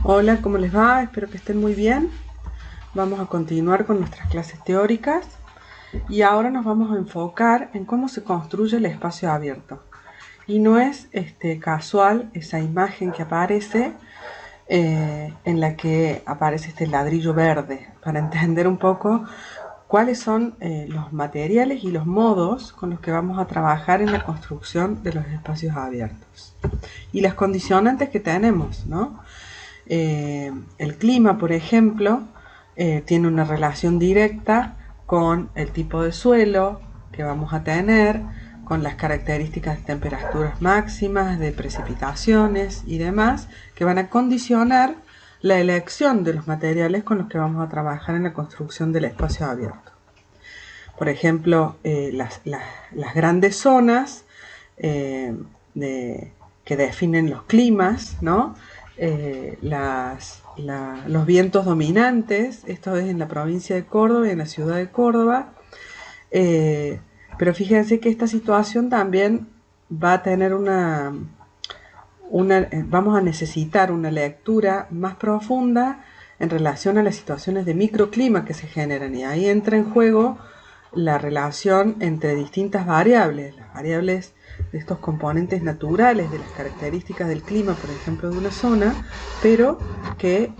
Hola, ¿cómo les va? Espero que estén muy bien. Vamos a continuar con nuestras clases teóricas y ahora nos vamos a enfocar en cómo se construye el espacio abierto. Y no es casual esa imagen que aparece en la que aparece este ladrillo verde, para entender un poco cuáles son los materiales y los modos con los que vamos a trabajar en la construcción de los espacios abiertos. Y las condicionantes que tenemos, ¿no? El clima, por ejemplo, tiene una relación directa con el tipo de suelo que vamos a tener, con las características de temperaturas máximas, de precipitaciones y demás, que van a condicionar la elección de los materiales con los que vamos a trabajar en la construcción del espacio abierto. Por ejemplo, las grandes zonas que definen los climas, ¿no? Los vientos dominantes, esto es en la provincia de Córdoba y en la ciudad de Córdoba, pero fíjense que esta situación también va a tener vamos a necesitar una lectura más profunda en relación a las situaciones de microclima que se generan, y ahí entra en juego la relación entre distintas variables, las variables de estos componentes naturales, de las características del clima, por ejemplo, de una zona, pero que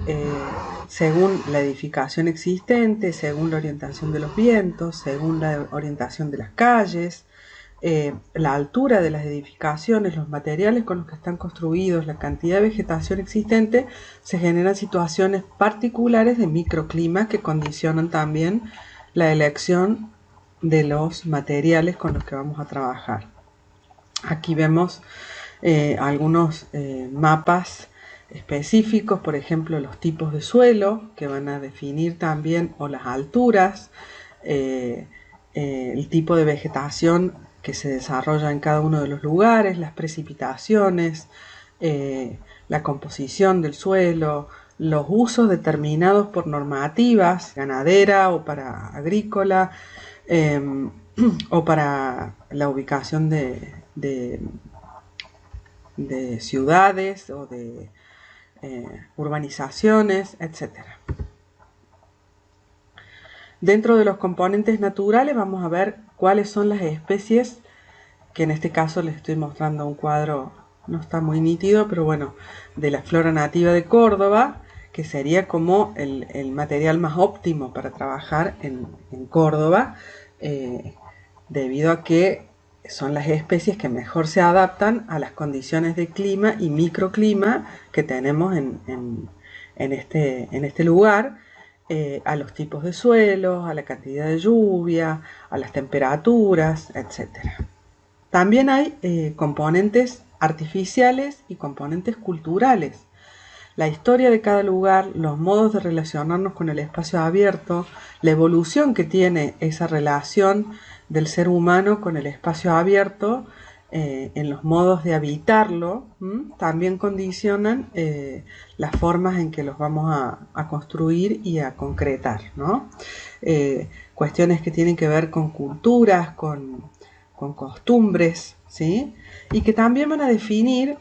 según la edificación existente, según la orientación de los vientos, según la orientación de las calles, la altura de las edificaciones, los materiales con los que están construidos, la cantidad de vegetación existente, se generan situaciones particulares de microclima que condicionan también la elección de los materiales con los que vamos a trabajar. Aquí vemos algunos mapas específicos, por ejemplo, los tipos de suelo que van a definir también, o las alturas, el tipo de vegetación que se desarrolla en cada uno de los lugares, las precipitaciones, la composición del suelo, los usos determinados por normativas ganadera o para agrícola, o para la ubicación de ciudades o de urbanizaciones, etc. Dentro de los componentes naturales vamos a ver cuáles son las especies, que en este caso les estoy mostrando un cuadro, no está muy nítido, pero bueno, de la flora nativa de Córdoba, que sería como el material más óptimo para trabajar en Córdoba, debido a que son las especies que mejor se adaptan a las condiciones de clima y microclima que tenemos en este lugar, a los tipos de suelos, a la cantidad de lluvia, a las temperaturas, etc. También hay componentes artificiales y componentes culturales. La historia de cada lugar, los modos de relacionarnos con el espacio abierto, la evolución que tiene esa relación del ser humano con el espacio abierto, en los modos de habitarlo, también condicionan las formas en que los vamos a construir y a concretar, ¿no? Cuestiones que tienen que ver con culturas, con costumbres, ¿sí? Y que también van a definir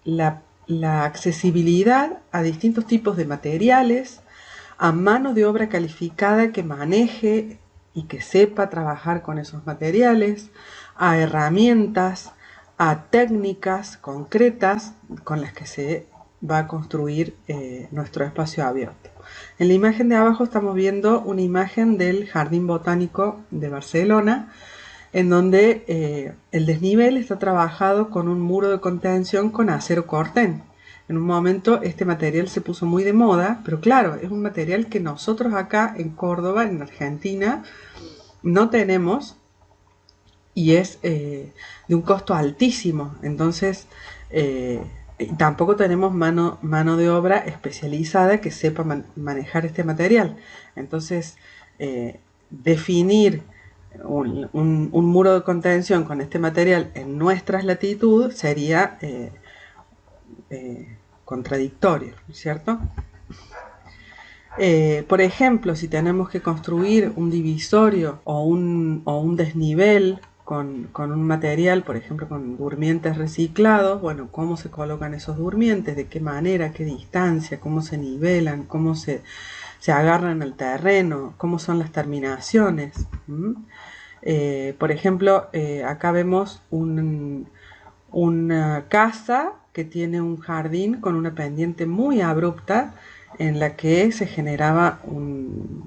la accesibilidad a distintos tipos de materiales, a mano de obra calificada que maneje y que sepa trabajar con esos materiales, a herramientas, a técnicas concretas con las que se va a construir nuestro espacio abierto. En la imagen de abajo estamos viendo una imagen del Jardín Botánico de Barcelona, en donde el desnivel está trabajado con un muro de contención con acero corten. En un momento este material se puso muy de moda, pero claro, es un material que nosotros acá en Córdoba, en Argentina, no tenemos, y es de un costo altísimo. Entonces tampoco tenemos mano de obra especializada que sepa manejar este material. Entonces definir un muro de contención con este material en nuestras latitudes sería contradictorio, ¿cierto? Por ejemplo, si tenemos que construir un divisorio o un desnivel con un material, por ejemplo con durmientes reciclados, bueno, cómo se colocan esos durmientes, de qué manera, qué distancia, cómo se nivelan, cómo se agarran al terreno, cómo son las terminaciones. Por ejemplo, acá vemos una casa que tiene un jardín con una pendiente muy abrupta en la que se generaba un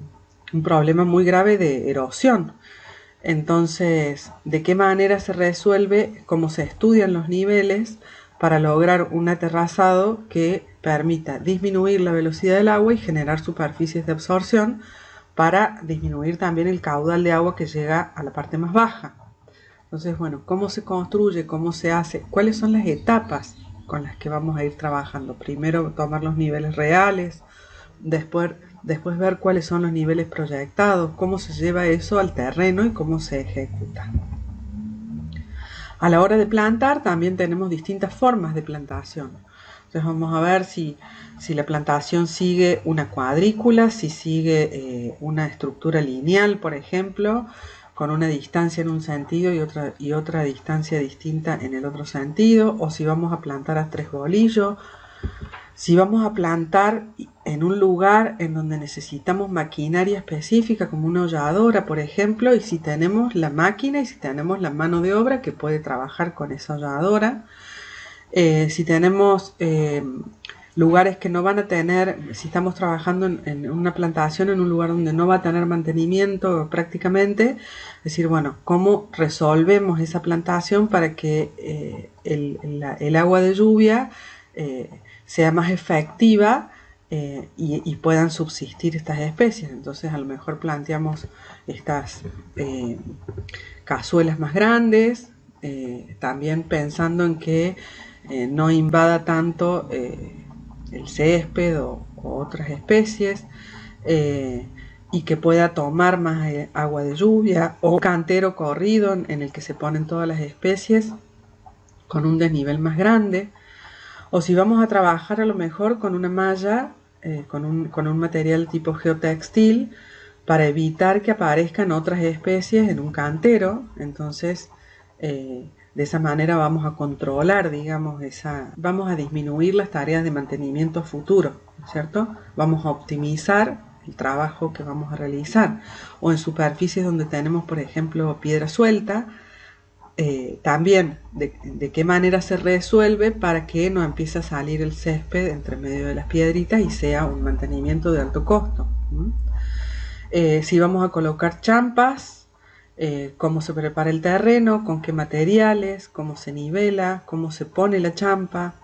problema muy grave de erosión. Entonces, ¿de qué manera se resuelve? Cómo se estudian los niveles para lograr un aterrazado que permita disminuir la velocidad del agua y generar superficies de absorción para disminuir también el caudal de agua que llega a la parte más baja. Entonces, bueno, ¿cómo se construye? ¿Cómo se hace? ¿Cuáles son las etapas con las que vamos a ir trabajando? Primero tomar los niveles reales, después ver cuáles son los niveles proyectados, cómo se lleva eso al terreno y cómo se ejecuta. A la hora de plantar también tenemos distintas formas de plantación. Entonces vamos a ver si la plantación sigue una cuadrícula, si sigue una estructura lineal, por ejemplo, con una distancia en un sentido y otra distancia distinta en el otro sentido, o si vamos a plantar a tres bolillos. Si vamos a plantar en un lugar en donde necesitamos maquinaria específica como una holladora, por ejemplo, y si tenemos la máquina y si tenemos la mano de obra que puede trabajar con esa holladora. Si tenemos lugares que no van a tener, si estamos trabajando en una plantación en un lugar donde no va a tener mantenimiento prácticamente, es decir, bueno, ¿cómo resolvemos esa plantación para que el agua de lluvia sea más efectiva y puedan subsistir estas especies? Entonces a lo mejor planteamos estas cazuelas más grandes, también pensando en que no invada tanto el césped o otras especies y que pueda tomar más agua de lluvia, o cantero corrido en el que se ponen todas las especies con un desnivel más grande. O si vamos a trabajar a lo mejor con una malla, con un material tipo geotextil, para evitar que aparezcan otras especies en un cantero. Entonces, de esa manera vamos a controlar, digamos, vamos a disminuir las tareas de mantenimiento futuro, ¿cierto? Vamos a optimizar el trabajo que vamos a realizar. O en superficies donde tenemos, por ejemplo, piedra suelta, también de qué manera se resuelve para que no empiece a salir el césped entre medio de las piedritas y sea un mantenimiento de alto costo. Si vamos a colocar champas, cómo se prepara el terreno, con qué materiales, cómo se nivela, cómo se pone la champa.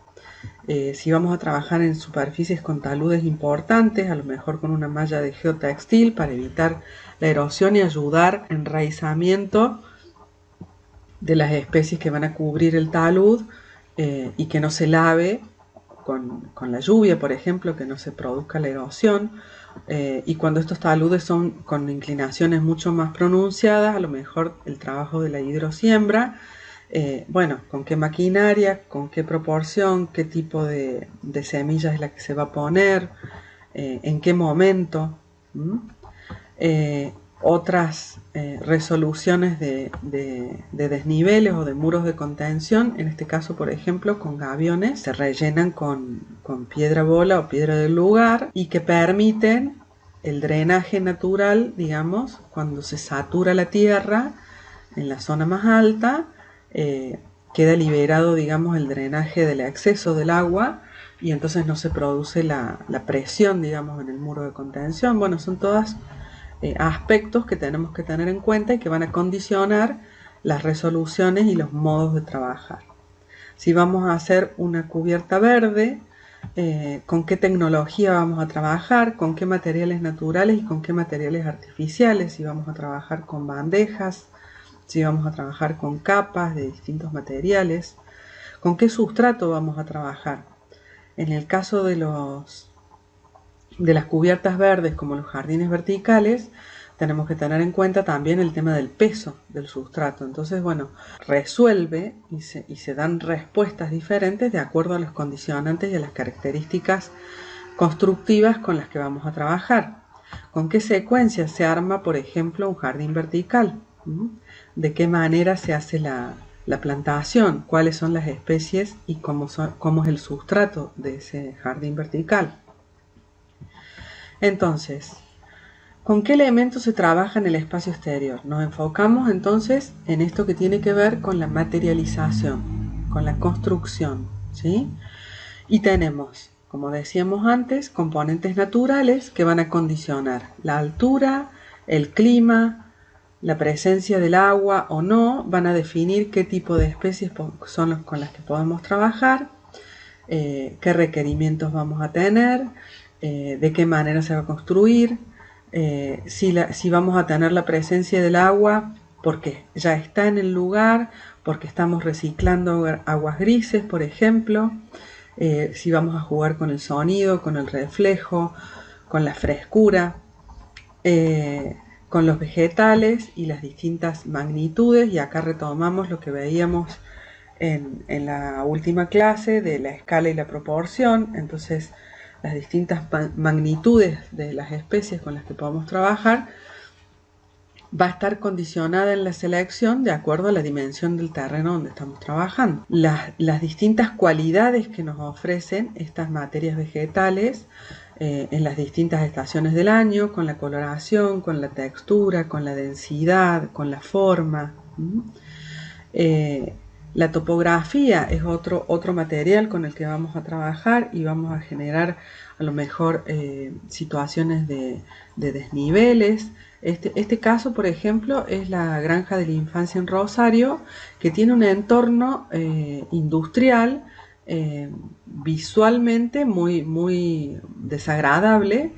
Si vamos a trabajar en superficies con taludes importantes, a lo mejor con una malla de geotextil para evitar la erosión y ayudar al enraizamiento de las especies que van a cubrir el talud y que no se lave con la lluvia, por ejemplo, que no se produzca la erosión. Y cuando estos taludes son con inclinaciones mucho más pronunciadas, a lo mejor el trabajo de la hidrosiembra, bueno, con qué maquinaria, con qué proporción, qué tipo de semilla es la que se va a poner, en qué momento. Otras resoluciones de desniveles o de muros de contención, en este caso por ejemplo con gaviones, se rellenan con piedra bola o piedra del lugar y que permiten el drenaje natural, digamos, cuando se satura la tierra en la zona más alta, queda liberado, digamos, el drenaje del exceso del agua y entonces no se produce la presión, digamos, en el muro de contención. Bueno, son todas aspectos que tenemos que tener en cuenta y que van a condicionar las resoluciones y los modos de trabajar. Si vamos a hacer una cubierta verde, con qué tecnología vamos a trabajar, con qué materiales naturales y con qué materiales artificiales, si vamos a trabajar con bandejas, si vamos a trabajar con capas de distintos materiales, con qué sustrato vamos a trabajar. En el caso de las cubiertas verdes como los jardines verticales, tenemos que tener en cuenta también el tema del peso del sustrato. Entonces, bueno, resuelve y se dan respuestas diferentes de acuerdo a los condicionantes y a las características constructivas con las que vamos a trabajar. ¿Con qué secuencia se arma, por ejemplo, un jardín vertical? ¿Mm? De qué manera se hace la plantación, cuáles son las especies y cómo es el sustrato de ese jardín vertical. Entonces, ¿con qué elementos se trabaja en el espacio exterior? Nos enfocamos entonces en esto que tiene que ver con la materialización, con la construcción, ¿sí? Y tenemos, como decíamos antes, componentes naturales que van a condicionar la altura, el clima, la presencia del agua o no, van a definir qué tipo de especies son con las que podemos trabajar, qué requerimientos vamos a tener, de qué manera se va a construir, si vamos a tener la presencia del agua porque ya está en el lugar, porque estamos reciclando aguas grises, por ejemplo, si vamos a jugar con el sonido, con el reflejo, con la frescura, con los vegetales y las distintas magnitudes, y acá retomamos lo que veíamos en la última clase de la escala y la proporción. Entonces, las distintas magnitudes de las especies con las que podemos trabajar va a estar condicionada en la selección de acuerdo a la dimensión del terreno donde estamos trabajando. Las distintas cualidades que nos ofrecen estas materias vegetales en las distintas estaciones del año, con la coloración, con la textura, con la densidad, con la forma. La topografía es otro material con el que vamos a trabajar y vamos a generar a lo mejor situaciones de desniveles. Este caso, por ejemplo, es la Granja de la Infancia en Rosario, que tiene un entorno industrial visualmente muy desagradable,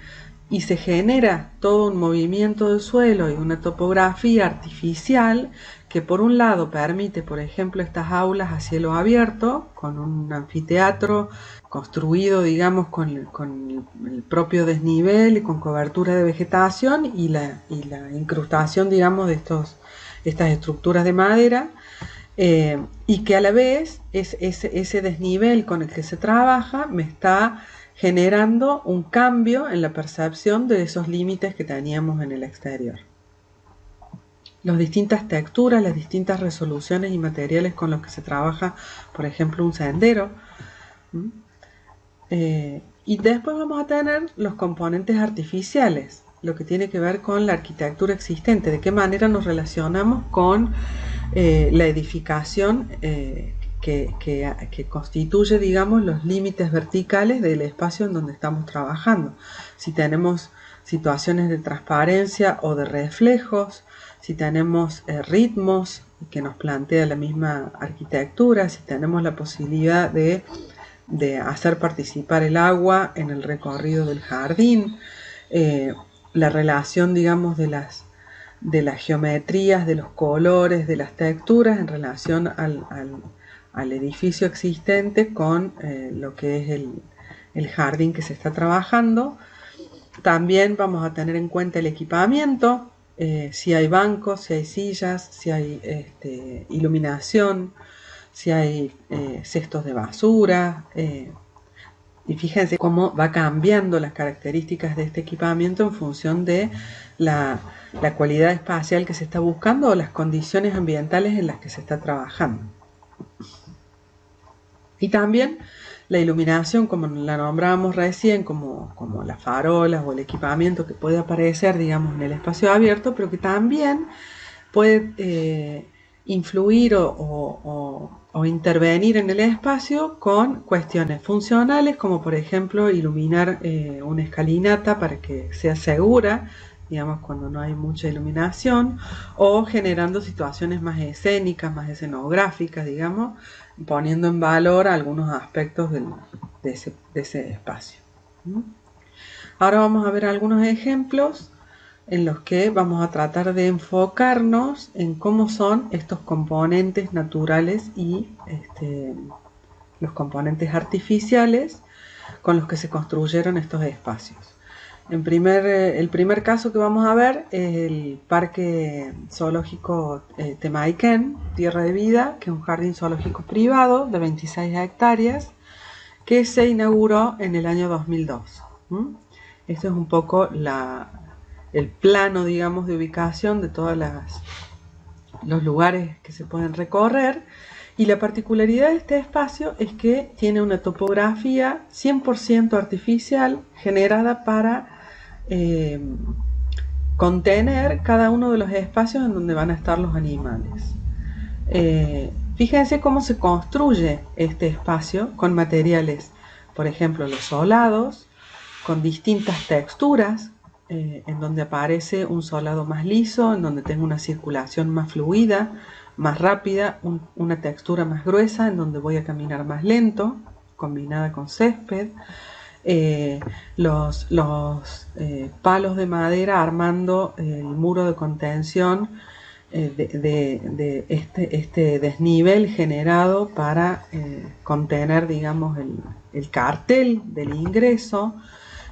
y se genera todo un movimiento del suelo y una topografía artificial que por un lado permite, por ejemplo, estas aulas a cielo abierto, con un anfiteatro construido, digamos, con el propio desnivel y con cobertura de vegetación y la incrustación, digamos, de estas estructuras de madera, y que a la vez ese desnivel con el que se trabaja me está generando un cambio en la percepción de esos límites que teníamos en el exterior. Las distintas texturas, las distintas resoluciones y materiales con los que se trabaja, por ejemplo, un sendero. Y después vamos a tener los componentes artificiales, lo que tiene que ver con la arquitectura existente, de qué manera nos relacionamos con la edificación que constituye, digamos, los límites verticales del espacio en donde estamos trabajando. Si tenemos situaciones de transparencia o de reflejos, si tenemos ritmos que nos plantea la misma arquitectura, si tenemos la posibilidad de hacer participar el agua en el recorrido del jardín, la relación, digamos, de las geometrías, de los colores, de las texturas en relación al edificio existente con lo que es el jardín que se está trabajando. También vamos a tener en cuenta el equipamiento, si hay bancos, si hay sillas, si hay iluminación, si hay cestos de basura. Y fíjense cómo va cambiando las características de este equipamiento en función de la cualidad espacial que se está buscando o las condiciones ambientales en las que se está trabajando. Y también la iluminación, como la nombrábamos recién, como las farolas o el equipamiento que puede aparecer, digamos, en el espacio abierto, pero que también puede influir o intervenir en el espacio con cuestiones funcionales, como por ejemplo iluminar una escalinata para que sea segura, digamos, cuando no hay mucha iluminación, o generando situaciones más escénicas, más escenográficas, digamos, poniendo en valor algunos aspectos de ese espacio. Ahora vamos a ver algunos ejemplos en los que vamos a tratar de enfocarnos en cómo son estos componentes naturales y los componentes artificiales con los que se construyeron estos espacios. El primer caso que vamos a ver es el Parque Zoológico Temaiken, Tierra de Vida, que es un jardín zoológico privado de 26 hectáreas que se inauguró en el año 2002. Esto es un poco el plano, digamos, de ubicación de todas los lugares que se pueden recorrer. Y la particularidad de este espacio es que tiene una topografía 100% artificial generada para contener cada uno de los espacios en donde van a estar los animales. Fíjense cómo se construye este espacio con materiales, por ejemplo, los solados, con distintas texturas, en donde aparece un solado más liso, en donde tengo una circulación más fluida, más rápida, una textura más gruesa, en donde voy a caminar más lento, combinada con césped. Los palos de madera armando el muro de contención de este desnivel generado para contener, digamos, el cartel del ingreso,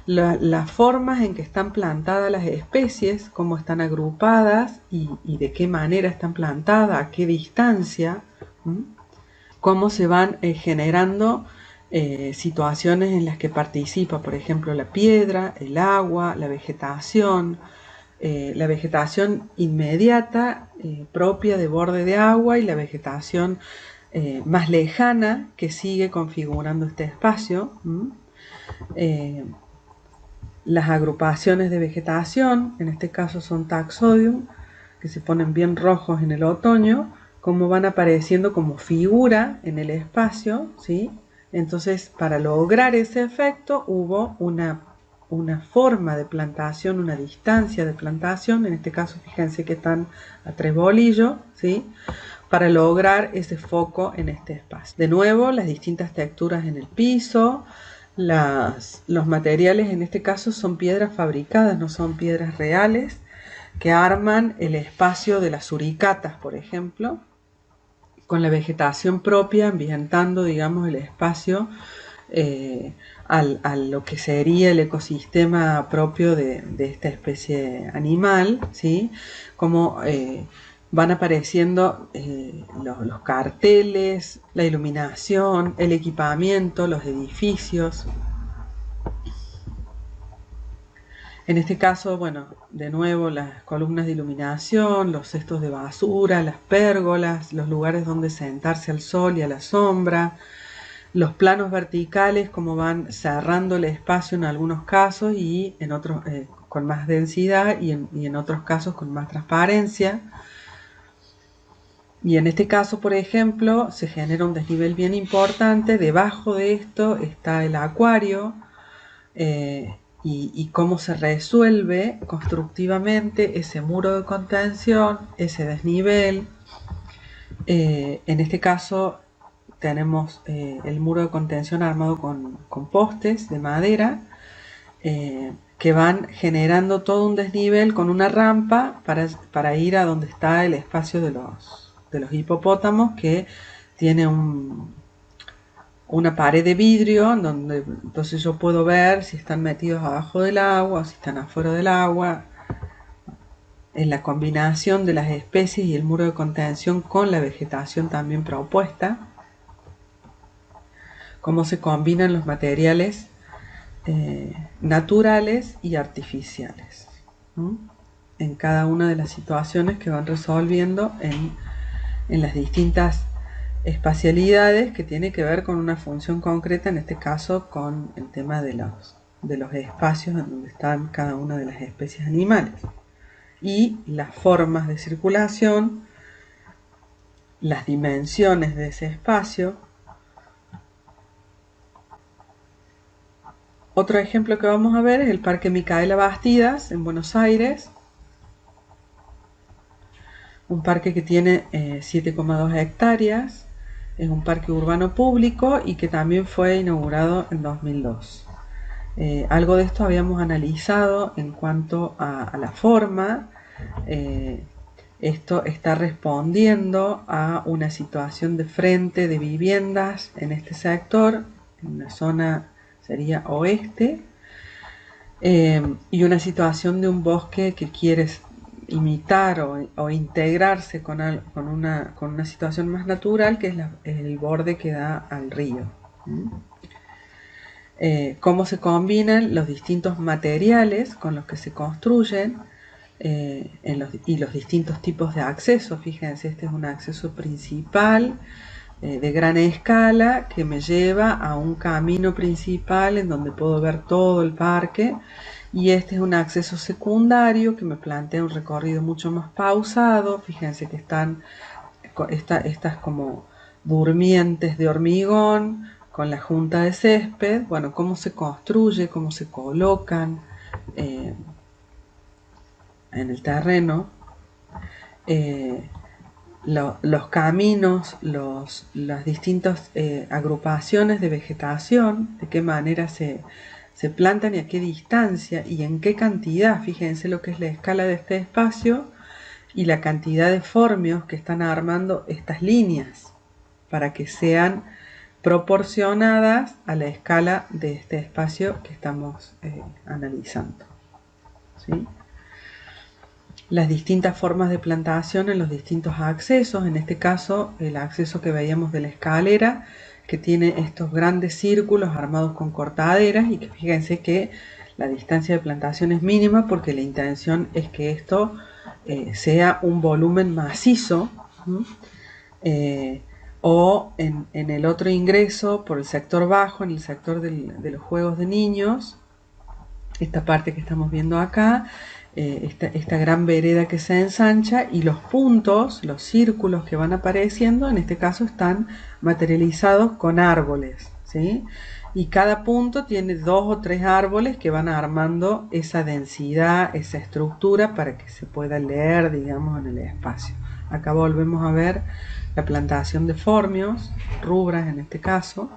las formas en que están plantadas las especies, cómo están agrupadas y de qué manera están plantadas, a qué distancia, cómo se van generando situaciones en las que participa, por ejemplo, la piedra, el agua, la vegetación inmediata propia de borde de agua y la vegetación más lejana que sigue configurando este espacio. Las agrupaciones de vegetación, en este caso son Taxodium, que se ponen bien rojos en el otoño, como van apareciendo como figura en el espacio, ¿sí? Entonces, para lograr ese efecto hubo una forma de plantación, una distancia de plantación, en este caso fíjense que están a 3 bolillos, ¿sí? Para lograr ese foco en este espacio. De nuevo, las distintas texturas en el piso, los materiales en este caso son piedras fabricadas, no son piedras reales, que arman el espacio de las suricatas, por ejemplo, con la vegetación propia, ambientando, digamos, el espacio a lo que sería el ecosistema propio de esta especie animal, ¿sí? Como van apareciendo los carteles, la iluminación, el equipamiento, los edificios. En este caso, bueno, de nuevo las columnas de iluminación, los cestos de basura, las pérgolas, los lugares donde sentarse al sol y a la sombra, los planos verticales, como van cerrando el espacio en algunos casos y en otros con más densidad y en otros casos con más transparencia. Y en este caso, por ejemplo, se genera un desnivel bien importante. Debajo de esto está el acuario y cómo se resuelve constructivamente ese muro de contención, ese desnivel. En este caso tenemos el muro de contención armado con postes de madera que van generando todo un desnivel con una rampa para ir a donde está el espacio de los hipopótamos, que tiene una pared de vidrio donde entonces yo puedo ver si están metidos abajo del agua o si están afuera del agua. En la combinación de las especies y el muro de contención con la vegetación también propuesta, cómo se combinan los materiales naturales y artificiales, ¿no? En cada una de las situaciones que van resolviendo en las distintas espacialidades que tiene que ver con una función concreta, en este caso con el tema de los espacios en donde están cada una de las especies animales y las formas de circulación, las dimensiones de ese espacio. Otro ejemplo que vamos a ver es el Parque Micaela Bastidas en Buenos Aires, un parque que tiene 7,2 hectáreas, es un parque urbano público y que también fue inaugurado en 2002. Algo de esto habíamos analizado en cuanto a la forma. Esto está respondiendo a una situación de frente de viviendas en este sector, en la zona sería oeste, y una situación de un bosque que quiere imitar o integrarse con una situación más natural, que es el borde que da al río. Cómo se combinan los distintos materiales con los que se construyen y los distintos tipos de acceso. Fíjense, este es un acceso principal de gran escala que me lleva a un camino principal en donde puedo ver todo el parque, y este es un acceso secundario que me plantea un recorrido mucho más pausado. Fíjense que están estas como durmientes de hormigón con la junta de césped. Bueno, cómo se construye, cómo se colocan en el terreno, los caminos, las distintas agrupaciones de vegetación, de qué manera se plantan y a qué distancia y en qué cantidad. Fíjense lo que es la escala de este espacio y la cantidad de formios que están armando estas líneas para que sean proporcionadas a la escala de este espacio que estamos analizando, ¿sí? Las distintas formas de plantación en los distintos accesos, en este caso el acceso que veíamos de la escalera, que tiene estos grandes círculos armados con cortaderas, y que fíjense que la distancia de plantación es mínima porque la intención es que esto sea un volumen macizo. O en el otro ingreso por el sector bajo, en el sector de los juegos de niños, esta parte que estamos viendo acá, esta gran vereda que se ensancha, y los puntos, los círculos que van apareciendo, en este caso están materializados con árboles, ¿sí? Y cada punto tiene 2 o 3 árboles que van armando esa densidad, esa estructura para que se pueda leer, digamos, en el espacio. Acá volvemos a ver la plantación de formios, rubras en este caso,